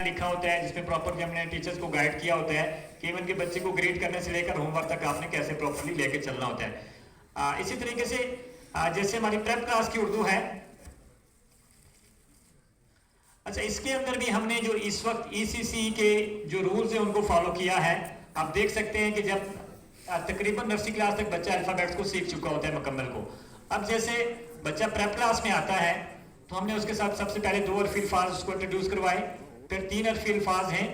लिखा होता है, जिसमें प्रॉपर हमने टीचर्स को गाइड किया होता है कि इवन के बच्चे को ग्रेड करने से लेकर होमवर्क तक आपने कैसे प्रॉपरली लेके चलना होता है। इसी तरीके से जैसे हमारी प्रेप क्लास की उर्दू है, अच्छा इसके अंदर भी हमने जो इस वक्त ईसीसी के जो रूल्स हैं उनको फॉलो किया है। आप देख सकते हैं कि जब तकरीबन नर्सरी क्लास तक बच्चा अल्फाबेट्स को सीख चुका होता है मुकम्मल को, अब जैसे बच्चा प्रेप क्लास में आता है तो हमने उसके साथ सबसे पहले 2 हरफी अल्फाज उसको इंट्रोड्यूस करवाए, फिर 3 हरफी अल्फाज हैं।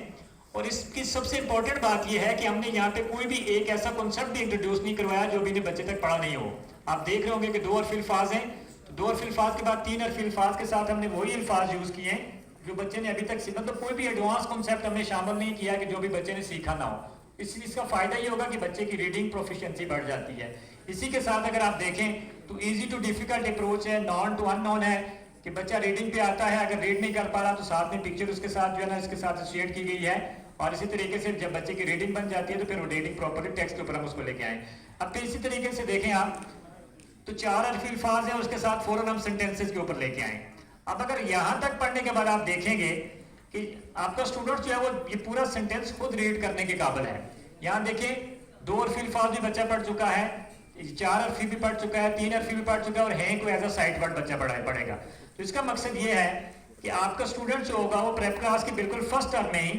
और इसकी सबसे इंपॉर्टेंट बात यह है कि हमने यहाँ पे कोई भी एक ऐसा कॉन्सेप्ट भी इंट्रोड्यूस नहीं करवाया जो अभी बच्चे तक पढ़ा नहीं हो। आप देख रहे होंगे कि 2 हरफी अल्फाज हैं, तो 2 हरफी अल्फाज के बाद 3 हरफी अल्फाज के साथ हमने वही अल्फाज यूज किए हैं जो बच्चे ने अभी तक सीखा। तो कोई भी एडवांस कॉन्सेप्ट हमने शामिल नहीं किया कि जो भी बच्चे ने सीखा ना हो। इसका फायदा ये होगा कि बच्चे की रीडिंग प्रोफिशिएंसी बढ़ जाती है। इसी के साथ अगर आप देखें तो इजी टू डिफिकल्ट अप्रोच है, नॉन टू अननोन है कि बच्चा रीडिंग पे आता है, अगर रीड नहीं कर पा रहा तो साथ में पिक्चर उसके साथ जो है ना इसके साथ एसोसिएट की गई है। और इसी तरीके से जब बच्चे की रीडिंग बन जाती है तो फिर वो रीडिंग प्रॉपरली टेक्स्ट के ऊपर हम उसको लेके आए। अब फिर इसी तरीके से देखें आप तो 4 हरफी अल्फाज हैं, उसके साथ फौरन हम सेंटेंसेस के ऊपर लेके आए। अब अगर यहां तक पढ़ने के बाद आप देखेंगे कि आपका स्टूडेंट जो है वो ये पूरा सेंटेंस खुद रीड करने के काबिल है। यहाँ देखें 2 हरफी अल्फाज भी बच्चा पढ़ चुका है, 4 हरफी भी पढ़ चुका है, 3 हरफी भी पढ़ चुका है और है को एज अ साइड वर्ड बच्चा पढ़ेगा। तो इसका मकसद ये है कि आपका स्टूडेंट जो होगा वो प्रेप क्लास के बिल्कुल फर्स्ट टर्म में ही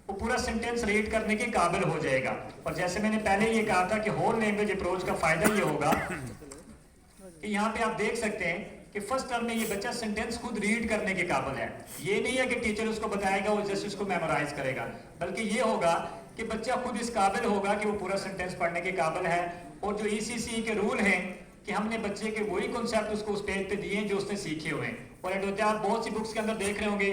वो पूरा सेंटेंस रीड करने के काबिल हो जाएगा। और जैसे मैंने पहले ये कहा था कि होल लैंग्वेज अप्रोच का फायदा ये होगा कि यहाँ पे आप देख सकते हैं कि फर्स्ट टर्म में ये बच्चा सेंटेंस खुद रीड करने के काबिल है। ये नहीं है कि टीचर उसको बताएगा वो जस्ट उसको मेमोराइज करेगा, बल्कि ये होगा कि बच्चा खुद इस काबिल होगा कि वो पूरा सेंटेंस पढ़ने के काबिल है। और जो ईसीसी के रूल हैं कि हमने बच्चे के वही कॉन्सेप्ट उसको उस पेज पे दिए जो उसने सीखे हुए हैं। और आप बहुत सी बुक्स के अंदर देख रहे होंगे